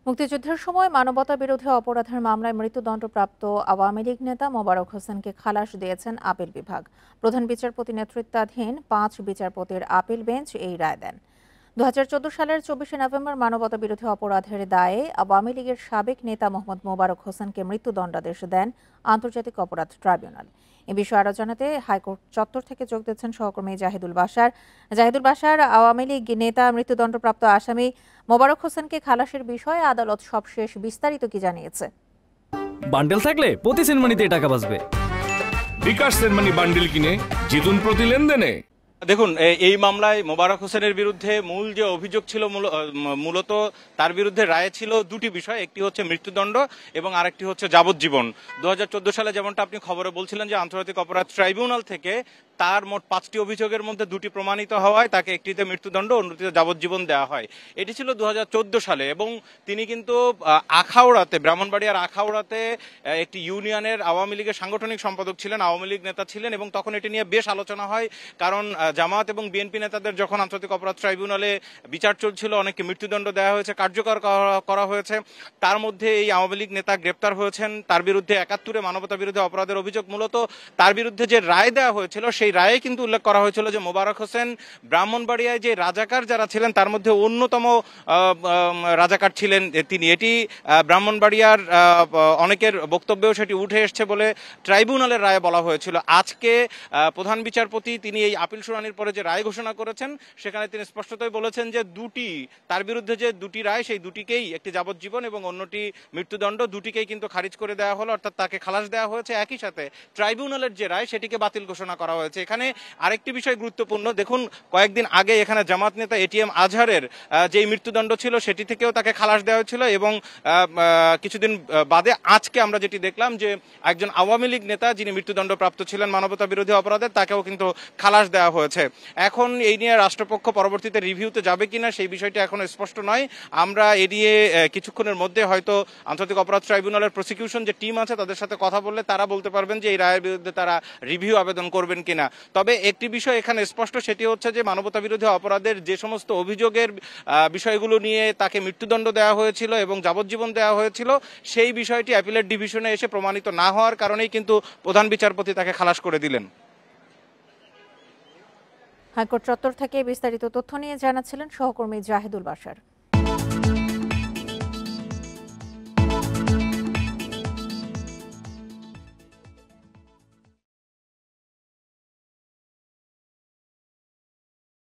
মুক্তিযুদ্ধের সময় মানবতা বিরোধী অপরাধের মামলায় মৃত্যুদণ্ডপ্রাপ্ত আওয়ামী লীগ নেতা মোবারক হোসেনকে খালাস দিয়েছেন আপিল বিভাগ। প্রধান বিচারপতি নেতৃত্বাধীন ৫ বিচারপতির আপিল বেঞ্চ এই রায় দেন। ২০১৪ সালের ২৪শে নভেম্বর মানবতা বিরোধী অপরাধের দায়ে আওয়ামী লীগের সাবেক নেতা মোহাম্মদ মোবারক হোসেনকে মৃত্যুদণ্ডাদেশ দেন আন্তর্জাতিক অপরাধ ট্রাইব্যুনাল। এ বিষয়ে আরও জানাতে হাইকোর্ট চত্বর থেকে যোগ দিচ্ছেন সহকর্মী জাহিদুল বাশার। আওয়ামী লীগ নেতা মৃত্যুদণ্ডপ্রাপ্ত আসামি মোবারক হোসেনকে খালাসের বিষয়ে আদালত সবশেষ বিস্তারিত কি জানিয়েছে? বান্ডেল থাকলে প্রতি সেনমানিতে টাকা বাঁচবে। বিকাশ সেনমানি বান্ডেল কিনে জিতুন প্রতি লেনদেনে। দেখুন, এই মামলায় মোবারক হোসেনের বিরুদ্ধে মূল যে অভিযোগ ছিল মূলত তার বিরুদ্ধে রায় ছিল দুটি বিষয়, একটি হচ্ছে মৃত্যুদণ্ড এবং আরেকটি হচ্ছে যাবজ্জীবন। ২০১৪ সালে যেমনটা আপনি খবরে বলছিলেন যে আন্তর্জাতিক অপরাধ ট্রাইব্যুনাল থেকে তার মোট ৫টি অভিযোগের মধ্যে দুটি প্রমাণিত হওয়ায় তাকে একটিতে মৃত্যুদণ্ড, অন্যটিতে যাবজ্জীবন দেওয়া হয়। এটি ছিল ২০১৪ সালে এবং তিনি কিন্তু আখাউড়াতে, ব্রাহ্মণবাড়িয়ার আখাউড়াতে একটি ইউনিয়নের আওয়ামী লীগের সাংগঠনিক সম্পাদক ছিলেন, আওয়ামী লীগ নেতা ছিলেন এবং তখন এটি নিয়ে বেশ আলোচনা হয়। কারণ জামাত এবং বিএনপি নেতাদের যখন আন্তর্জাতিক অপরাধ ট্রাইব্যুনালে বিচার চলছিল, অনেককে মৃত্যুদণ্ড দেওয়া হয়েছে, কার্যকর করা হয়েছে। তার মধ্যে এই আওয়ামী লীগ নেতা গ্রেপ্তার হয়েছেন। তার বিরুদ্ধে ৭১-এ মানবতা বিরোধী অপরাধের অভিযোগ, মূলত তার বিরুদ্ধে যে রায় দেওয়া হয়েছিল সেই রায়ে কিন্তু উল্লেখ করা হয়েছিল যে মোবারক হোসেন ব্রাহ্মণবাড়িয়ায় যে রাজাকার যারা ছিলেন তার মধ্যে অন্যতম রাজাকার ছিলেন তিনি। এটি ব্রাহ্মণবাড়িয়ার অনেকের বক্তব্যেও সেটি উঠে এসছে বলে ট্রাইব্যুনালের রায়ে বলা হয়েছিল। আজকে প্রধান বিচারপতি তিনি এই আপিল শুনানির পরে যে রায় ঘোষণা করেছেন সেখানে তিনি স্পষ্টতই বলেছেন যে তার বিরুদ্ধে যে দুটি রায় সেই দুটিকেই, একটি যাবজ্জীবন এবং অন্যটি মৃত্যুদণ্ড, দুটিকেই কিন্তু খারিজ করে দেওয়া হলো, অর্থাৎ তাকে খালাস দেওয়া হয়েছে। একই সাথে ট্রাইব্যুনালের যে রায় সেটিকে বাতিল ঘোষণা করা হয়েছে। এখানে আরেকটি বিষয় গুরুত্বপূর্ণ, দেখুন কয়েকদিন আগে এখানে জামাত নেতা এটিএম আজহারের যেই মৃত্যুদণ্ড ছিল সেটি থেকেও তাকে খালাস দেওয়া হয়েছিল এবং কিছুদিন বাদে আজকে আমরা যেটি দেখলাম যে একজন আওয়ামী লীগ নেতা যিনি মৃত্যুদণ্ডপ্রাপ্ত ছিলেন মানবতা বিরোধী অপরাধে, তাকেও কিন্তু খালাস দেওয়া হয়েছে। এখন এই নিয়ে রাষ্ট্রপক্ষ পরবর্তীতে রিভিউতে যাবে কিনা সেই বিষয়টি এখনো স্পষ্ট নয়। আমরা এ নিয়ে কিছুক্ষণের মধ্যে হয়তো আন্তর্জাতিক অপরাধ ট্রাইব্যুনালের প্রসিকিউশন যে টিম আছে তাদের সাথে কথা বললে তারা বলতে পারবেন যে এই রায়ের বিরুদ্ধে তারা রিভিউ আবেদন করবেন কিনা। তবে একটি বিষয় এখানে স্পষ্ট, সেটি হচ্ছে যে মানবতা বিরোধী অপরাধের যে সমস্ত অভিযোগের বিষয়গুলো নিয়ে তাকে মৃত্যুদণ্ড দেওয়া হয়েছিল এবং যাবজ্জীবন দেওয়া হয়েছিল সেই বিষয়টি অ্যাপিলেট ডিভিশনে এসে প্রমাণিত না হওয়ার কারণেই কিন্তু প্রধান বিচারপতি তাকে খালাস করে দিলেন। হাইকোর্ট চত্বর থেকে বিস্তারিত তথ্য নিয়ে জানাচ্ছিলেন সহকর্মী জাহিদুল বাশার।